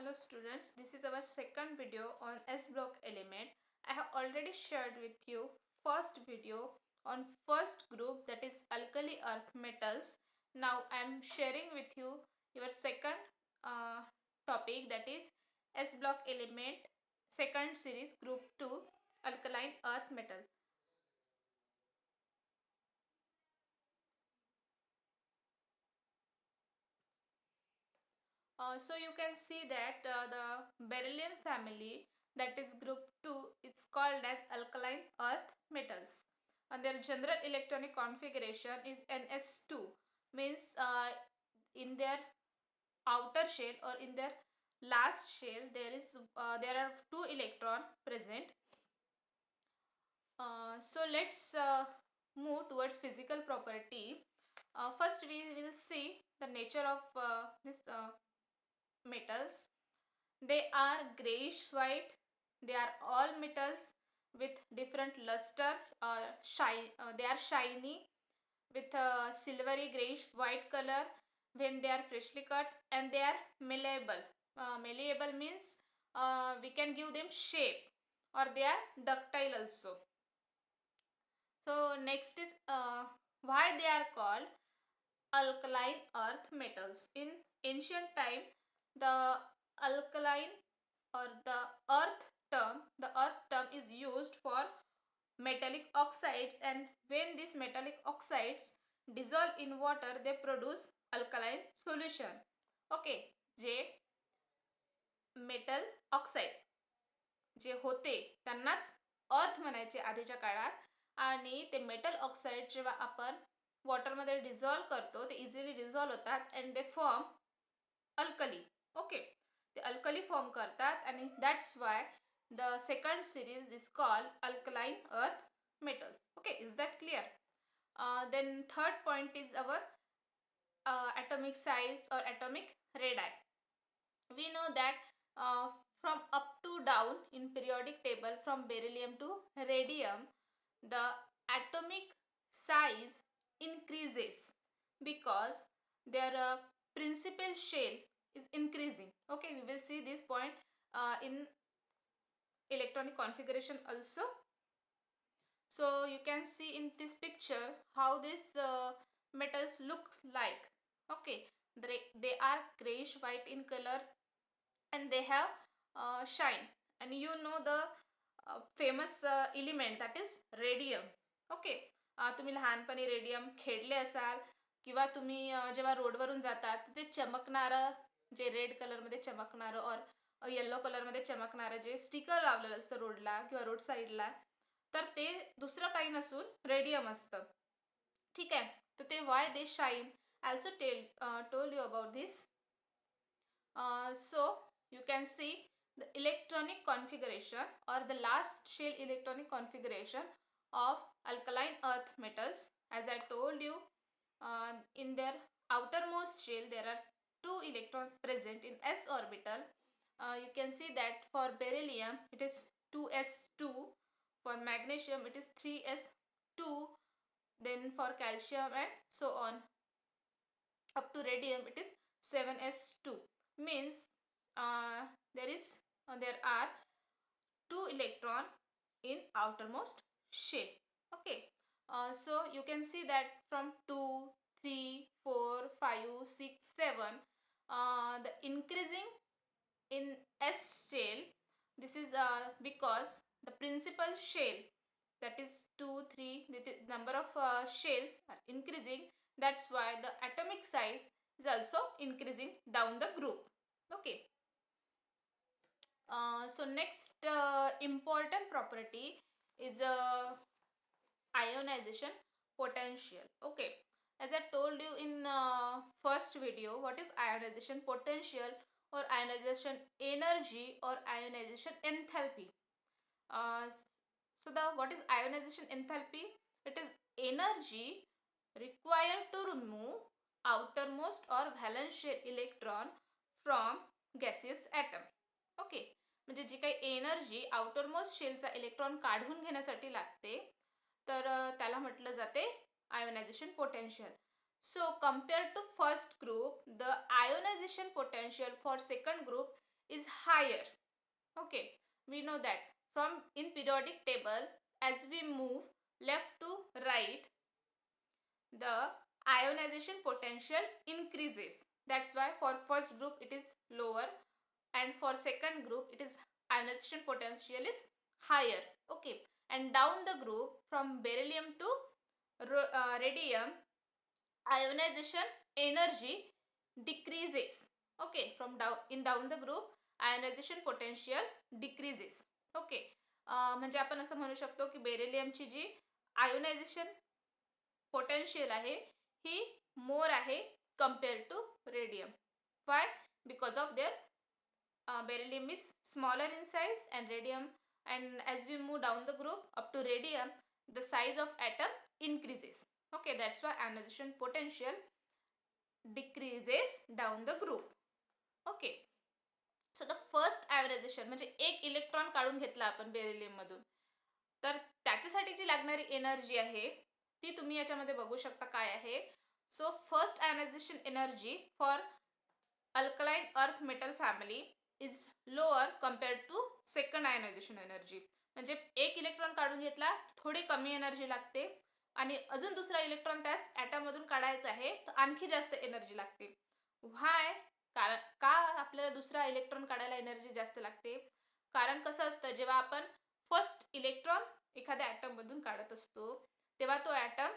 Hello students, this is our second video on S block element. I have already shared with you first video on first group, that is alkali earth metals. Now I am sharing with you your second topic, that is S block element second series group 2 alkaline earth metal. So you can see that the beryllium family, that is group 2, is called as alkaline earth metals, and their general electronic configuration is Ns2, means in their outer shell or in their last shell there are two electron present. So let's move towards physical property. First we will see the nature of this metals. They are grayish white. They are all metals with different luster. They are shiny with a silvery grayish white color when they are freshly cut, and they are malleable. Malleable means we can give them shape, or they are ductile also. So next is why they are called alkaline earth metals. In ancient time, the alkaline or the earth term is used for metallic oxides, and when these metallic oxides dissolve in water, they produce alkaline solution. Okay, जे metal oxide जे होते त्यांनाच अर्थ म्हणायचे आधीच्या काळात, आणि ते मेटल ऑक्साईड जेव्हा आपण वॉटरमध्ये डिझॉल्व करतो ते इझिली डिझॉल्व होतात and they form alkali. Okay, ते अल्कली फॉर्म करतात, आणि that's why the second series is called alkaline earth metals. Okay, is that clear? Then third point is our atomic size or atomic radii. We know that from up to down in periodic table, from beryllium to radium, the atomic size increases because their principal shell is increasing. Okay, we will see this point in electronic configuration also. So you can see in this picture how this metals looks like. Okay, they are grayish white in color, and they have shine, and you know the famous element, that is radium. Okay, तुम्ही लहानपणी radium खेळले असाल, किंवा तुम्ही जेव्हा रोडवरून जातात ते चमकणारं, जे रेड कलरमध्ये चमकणारं और येल्लो कलरमध्ये चमकणारं जे स्टिकर लावलेलं असतं रोडला किंवा रोड साईडला, तर ते दुसरं काही नसून रेडियम असतं. ठीक आहे, तर ते Y they shine also told you about this. So you can see the electronic configuration or the last shell electronic configuration of alkaline earth metals. As I told you, in their outermost shell there are two electrons present in s orbital. You can see that for beryllium it is 2s2, for magnesium it is 3s2, then for calcium and so on up to radium it is 7s2. Means there are two electron in outermost shell. Okay, so you can see that from 2, 3, 4, 5, 6, 7, the increasing in s shell. This is because the principal shell, that is 2, 3, the number of shells are increasing. That's why the atomic size is also increasing down the group. Okay, so next important property is ionization potential. Okay, as I told you in first video, what is ionization potential or ionization energy or ionization enthalpy? So the what is ionization enthalpy? It is energy required to remove outermost or valence shell electron from gaseous atom. Okay, म्हणजे जी काही energy outermost शेलचा electron काढून घेण्यासाठी लागते, तर त्याला म्हटलं जाते ionization potential. So compared to first group, the ionization potential for second group is higher. Okay, we know that from in periodic table, as we move left to right, the ionization potential increases. That's why for first group it is lower, and for second group it is ionization potential is higher. Okay, and down the group from beryllium to radium, ionization energy decreases. Okay, from down the group ionization potential decreases. Okay, म्हणजे आपण असं म्हणू शकतो की बेरिलियमची जी ionisation potential आहे ही more आहे compare to radium. Why? Because of there beryllium is smaller in size and radium, and as we move down the group up to radium, the size of atom increases. Okay, that's why ionization potential decreases down the group. Okay, so the first ionization म्हणजे एक electron काढून घेतला आपण beryllium मधून, तर त्याच्यासाठी जी लागणारी energy आहे ती तुम्ही याच्यामध्ये बघू शकता काय आहे. So first ionization energy for alkaline earth metal family is lower compared to second ionization energy. म्हणजे एक इलेक्ट्रॉन काढून घेतला, थोडी कमी एनर्जी लागते, आणि अजून दुसरा इलेक्ट्रॉन त्याच ॲटम मधून काढायचा आहे तर आणखी जास्त एनर्जी लागते. व्हाय? कारण का आपल्याला दुसरा इलेक्ट्रॉन काढायला एनर्जी जास्त लागते? कारण कसं असतं, जेव्हा आपण फर्स्ट इलेक्ट्रॉन एखाद्या ॲटम मधून काढत असतो तेव्हा तो ॲटम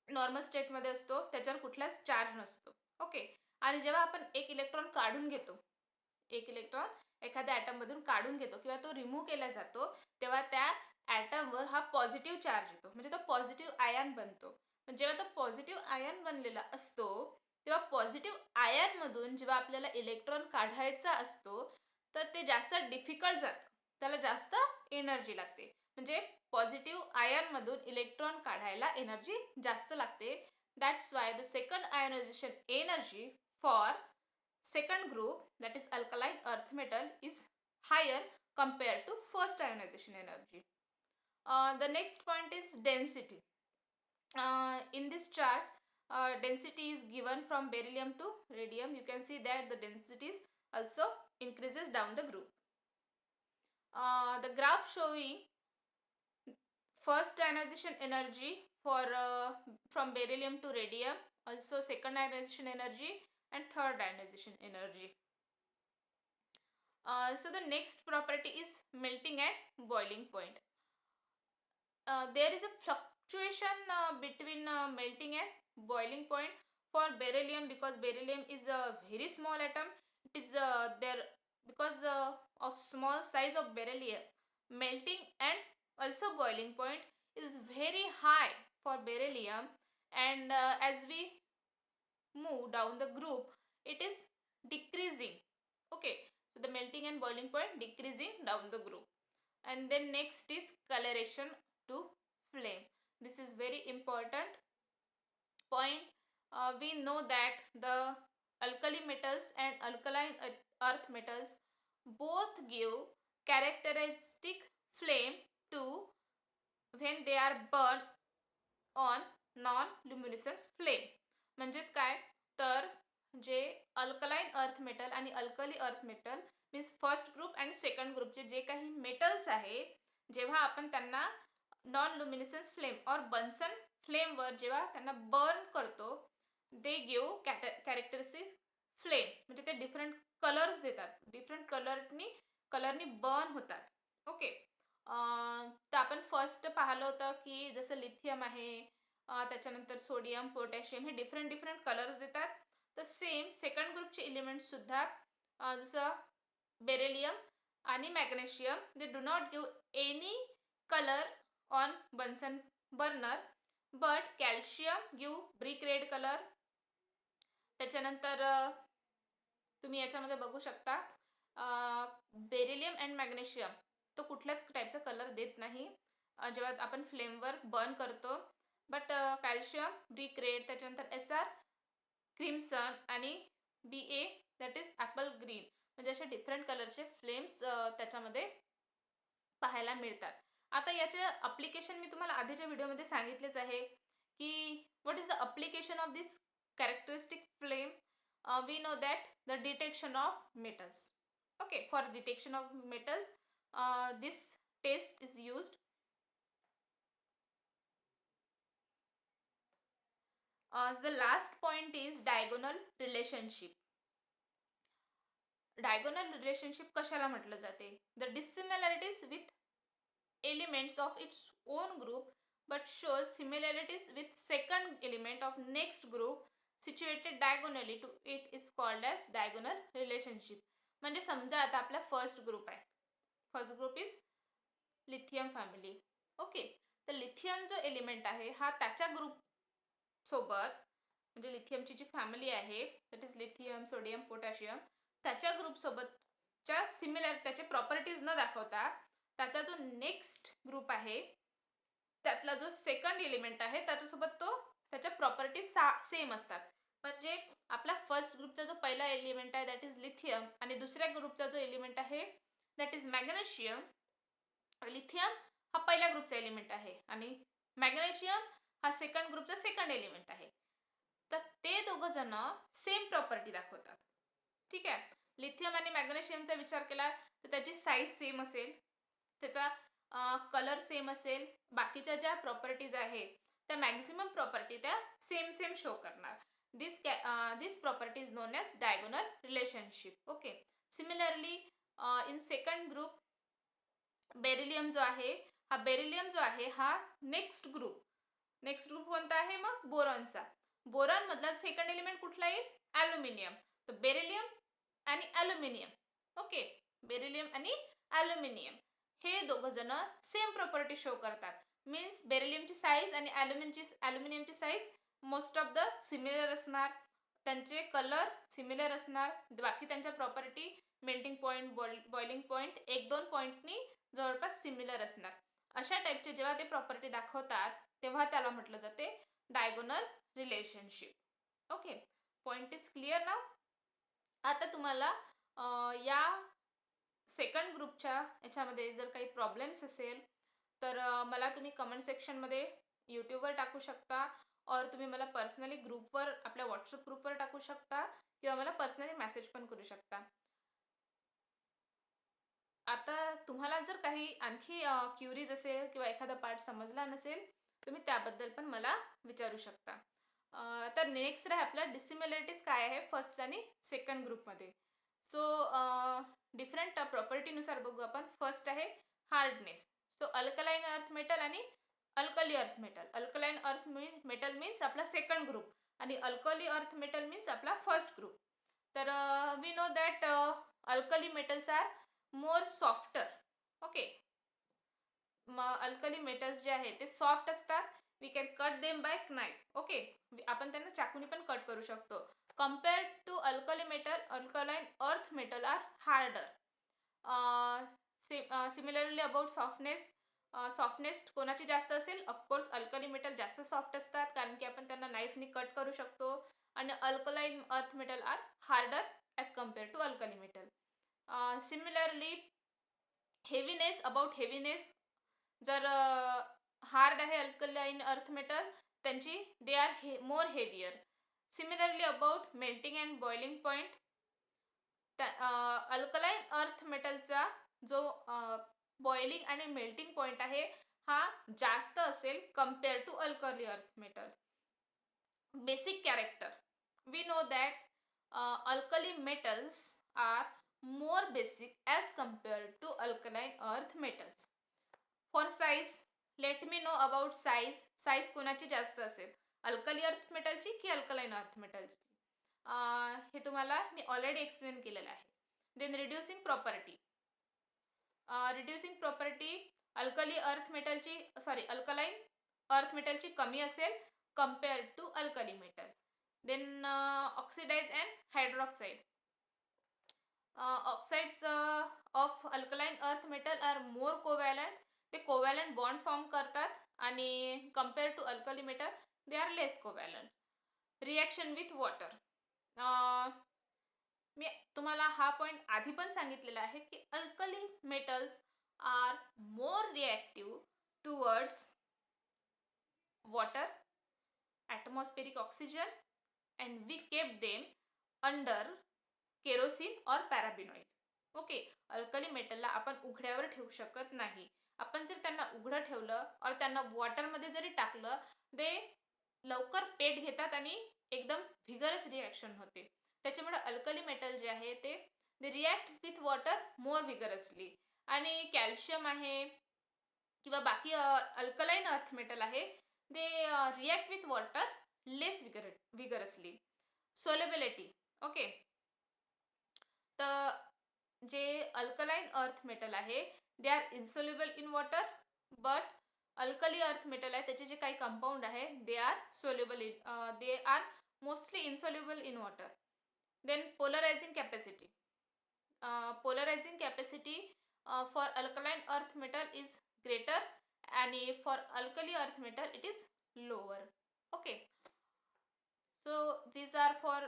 नॉर्मल स्टेटमध्ये असतो, त्याच्यावर कुठलाच चार्ज नसतो. ओके, आणि जेव्हा आपण एक इलेक्ट्रॉन काढून घेतो, एक इलेक्ट्रॉन एखाद्या ॲटम मधून काढून घेतो किंवा तो रिमूव्ह केला जातो, तेव्हा त्या ॲटमवर हा पॉझिटिव्ह चार्ज येतो, म्हणजे तो पॉझिटिव्ह आयन बनतो. जेव्हा तो पॉझिटिव्ह आयन बनलेला असतो तेव्हा पॉझिटिव्ह आयन मधून जेव्हा आपल्याला इलेक्ट्रॉन काढायचा असतो तर ते जास्त डिफिकल्ट जातं, त्याला जास्त एनर्जी लागते. म्हणजे पॉझिटिव्ह आयन मधून इलेक्ट्रॉन काढायला एनर्जी जास्त लागते. That's why the second ionization energy for second group, that is alkaline earth metal, is higher compared to first ionization energy. The next point is density. In this chart, density is given from beryllium to radium. You can see that the densities also increases down the group. The graph showing first ionization energy for from beryllium to radium, also second ionization energy and third ionization energy. So the next property is melting at boiling point. There is a fluctuation between melting at boiling point for beryllium, because beryllium is a very small atom. It is there because of small size of beryllium, melting and also boiling point is very high for beryllium, and as we move down the group it is decreasing. Okay, so the melting and boiling point decreasing down the group. And then next is coloration to flame. This is very important point. We know that the alkali metals and alkaline earth metals both give characteristic flame to when they are burned on non-luminescent flame. म्हणजेच काय, तर जे alkaline earth metal आणि alkali earth metal means first group आणि second ग्रुपचे जे काही metals आहे, जेव्हा आपण त्यांना नॉन लुमिनिसन्स फ्लेम और बन्सन फ्लेमवर जेव्हा त्यांना बर्न करतो, दे गिव कॅरेक्टरिस्टिक फ्लेम, म्हणजे ते डिफरंट कलर्स देतात, डिफरंट कलरनी बर्न होतात. ओके, तर आपण फर्स्ट पाहिलं होतं की जसं लिथियम आहे, त्याच्यानंतर सोडियम, पोटॅशियम, हे डिफरंट कलर्स देतात. तर सेम सेकंड ग्रुपचे एलिमेंट्स सुद्धा जसं बेरिलियम आणि magnesium, they do not give any colour on Bunsen burner, but calcium give brick red colour. त्याच्यानंतर तुम्ही याच्यामध्ये बघू शकता बेरिलियम अँड मॅग्नेशियम तो कुठल्याच टाईपचा कलर देत नाही जेव्हा आपण फ्लेमवर बर्न करतो, बट कॅल्शियम ब्रिक रेड, त्याच्यानंतर SR क्रिम्सन आणि BA that is Apple green, म्हणजे असे डिफरंट कलरचे फ्लेम्स त्याच्यामध्ये पाहायला मिळतात. आता याचे अप्लिकेशन मी तुम्हाला आधीच्या व्हिडिओमध्ये सांगितलेच आहे की what is the application of this characteristic flame. We know that the detection of metals. Okay, for detection of metals, this test is used. The last point is diagonal relationship. Diagonal relationship कशाला म्हटलं जाते? The dissimilarities with elements of its own group but shows similarities with second element of next group situated diagonally to it is called as diagonal relationship. म्हणजे समजा आता आपला first group आहे. First group is lithium family. Okay, तर lithium जो element आहे हा त्याच्या ग्रुप सोबत, म्हणजे लिथियमची जी फॅमिली आहे that is lithium, sodium, potassium, त्याच्या ग्रुप सोबतच्या सिमिलर त्याचे प्रॉपर्टीज न दाखवता त्याचा जो नेक्स्ट ग्रुप आहे त्यातला जो सेकंड एलिमेंट आहे त्याच्यासोबत तो त्याच्या प्रॉपर्टीज सेम असतात. म्हणजे आपला फर्स्ट ग्रुपचा जो पहिला एलिमेंट आहे दॅट इज लिथियम आणि दुसऱ्या ग्रुपचा जो एलिमेंट आहे दॅट इज मॅग्नेशियम. लिथियम हा पहिल्या ग्रुपचा एलिमेंट आहे आणि मॅग्नेशियम हा सेकंड ग्रुपचा सेकंड एलिमेंट आहे. तर ते दोघं जण सेम प्रॉपर्टी दाखवतात. ठीक आहे, लिथियम आणि मॅग्नेशियमचा विचार केला तर त्याची साईज सेम असेल, त्याचा कलर सेम असेल, बाकीच्या ज्या प्रॉपर्टीज आहे त्या मॅक्झिमम प्रॉपर्टी त्या सेम शो करणार. This property is known as diagonal relationship. Okay, similarly in second group beryllium जो आहे हा नेक्स्ट ग्रुप कोणता आहे मग? बोरॉनचा. बोरॉन मधला सेकंड एलिमेंट कुठला येईल? ॲल्युमिनियम. तर बेरिलियम आणि ॲल्युमिनियम. ओके, बेरिलियम आणि ॲल्युमिनियम हे दोघं जण सेम प्रॉपर्टी शो करतात. मीन्स बेरिलियमची साईज आणि ॲल्युमिनियमची size most of the similar असणार, त्यांचे कलर सिमिलर असणार, बाकी त्यांच्या property melting point, boiling point 1-2 पॉईंटनी जवळपास सिमिलर असणार. अशा टाईपचे जेव्हा ते प्रॉपर्टी दाखवतात तेव्हा त्याला म्हटलं जाते diagonal relationship. Okay, point is clear नाव. आता तुम्हाला या सेकंड ग्रुपच्या याच्यामध्ये जर काही प्रॉब्लेम्स असेल तर मला तुम्ही कमेंट सेक्शनमध्ये यूट्यूबवर टाकू शकता, और तुम्ही मला पर्सनली ग्रुपवर, आपल्या व्हॉट्सअप ग्रुपवर टाकू शकता किंवा मला पर्सनली मेसेज पण करू शकता. आता तुम्हाला जर काही आणखी क्युरीज असेल किंवा एखादा पार्ट समजला नसेल तुम्ही त्याबद्दल पण मला विचारू शकता. तर नेक्स्ट आहे आपला डिसिमिलरिटीज काय आहे फर्स्ट आणि सेकंड ग्रुपमध्ये. सो डिफरंट प्रॉपर्टीनुसार बघू आपण. फर्स्ट आहे hardness. So alkaline earth metal आणि alkali earth metal. Alkaline earth metal means आपला सेकंड ग्रुप आणि अल्कली अर्थ मेटल मीन्स आपला फर्स्ट ग्रुप. तर we know that alkali metals are more softer. Okay, alkali metals जे आहे ते soft असतात. We can cut them by knife. Okay, आपण त्यांना चाकूनी पण कट करू शकतो. Compared to alkali metal, alkaline earth metal are harder. Similarly about softness, softness कोणाची जास्त असेल? ऑफकोर्स अल्कली मेटल जास्त सॉफ्ट असतात कारण की आपण त्यांना नाईफनी कट करू शकतो. आणि alkaline earth metal are harder as compare to alkali metal. Similarly heaviness, about heaviness, जर हार्ड आहे अल्कलाइन अर्थ मेटल त्यांची they are more heavier. Similarly about melting and boiling point, alkaline earth मेटलचा जो boiling आणि melting point आहे हा जास्त असेल compare to alkali earth metal. Basic character, we know that alkali metals are more basic as compared to alkaline earth metals. For size, let me know about size. Size कोणाची जास्त असेल? Alkali earth मेटलची की alkaline earth मेटलची? हे तुम्हाला मी already explain केलेलं आहे. Then reducing property. Reducing property alkali earth मेटलची alkaline earth मेटलची कमी असेल compare to alkali metal. Then oxidize and hydroxide. Oxides of alkaline earth metal are more covalent. ते कोवॅलंट बॉन्ड फॉर्म करतात आणि compare to alkali metal they are less covalent. Reaction with water. मी तुम्हाला हा point आधी पण सांगितलेला आहे की alkali metals are more reactive towards water, atmospheric oxygen, and we Cape them under kerosene और पॅराबिनॉइड. ओके. अल्कली मेटलला आपण उघड्यावर ठेवू शकत नाही. आपण जर त्यांना उघडं ठेवलं और त्यांना वॉटरमध्ये जरी टाकलं, ते लवकर पेट घेतात आणि एकदम व्हिगरस रिॲक्शन होते. त्याच्यामुळे अल्कली मेटल जे आहे ते रिॲक्ट विथ वॉटर मोर व्हिगरसली. आणि कॅल्शियम आहे किंवा बाकी अल्कलाईन अर्थ मेटल आहे, ते react with water less vigorously. Solubility. Okay. तर जे अल्कलाईन अर्थ मेटल आहे, they are insoluble in water, but alkali earth metal आहे त्याचे जे काही कंपाऊंड आहे, they are soluble in they are mostly insoluble in water. Then polarizing capacity. Polarizing capacity for alkaline earth metal is greater आणि for alkali earth metal it is lower. Okay. So these are for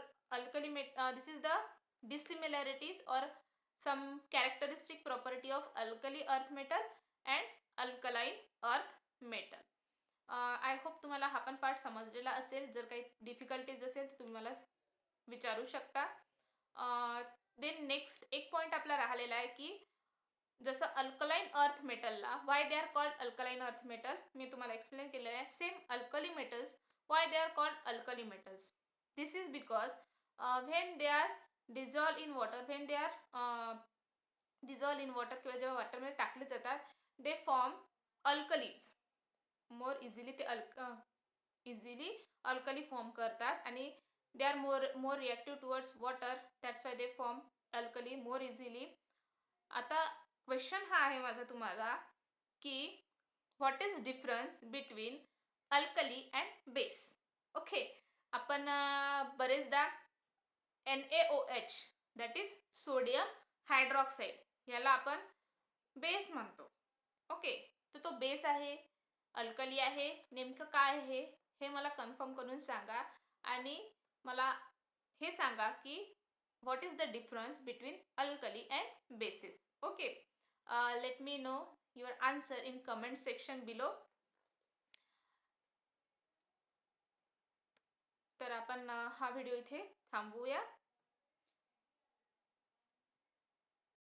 this is the dissimilarities or some characteristic property of alkali earth metal and alkaline earth metal. I hope तुम्हाला हा पण part समजलेला असेल. जर काही difficulties असेल तर तुम्ही मला विचारू शकता. देन नेक्स्ट एक पॉईंट आपला राहिलेला आहे की जसं अल्कलाईन अर्थ मेटलला why they are called alkaline earth metal मी तुम्हाला एक्सप्लेन केलेलं आहे. Same alkali metals why they are called alkali metals. This is because when they are dissolved in water, when they are dissolved in water किंवा जेव्हा वॉटरमध्ये टाकले जातात, they form alkalis. more easily ते easily alkali form करतात आणि they are more reactive towards water. That's why they form alkali more easily. आता question हा आहे माझा तुम्हाला की what is difference between alkali and base. Okay. आपण बरेचदा NaOH that is sodium hydroxide याला आपण बेस म्हणतो. ओके. तर तो बेस आहे, अल्कली आहे, नेमकं काय आहे हे मला कन्फर्म करून सांगा आणि मला हे सांगा की what is the difference between alkali and basis. Okay. Let me know your answer in comment section below. तर आपण हा व्हिडिओ इथे थांबवूया.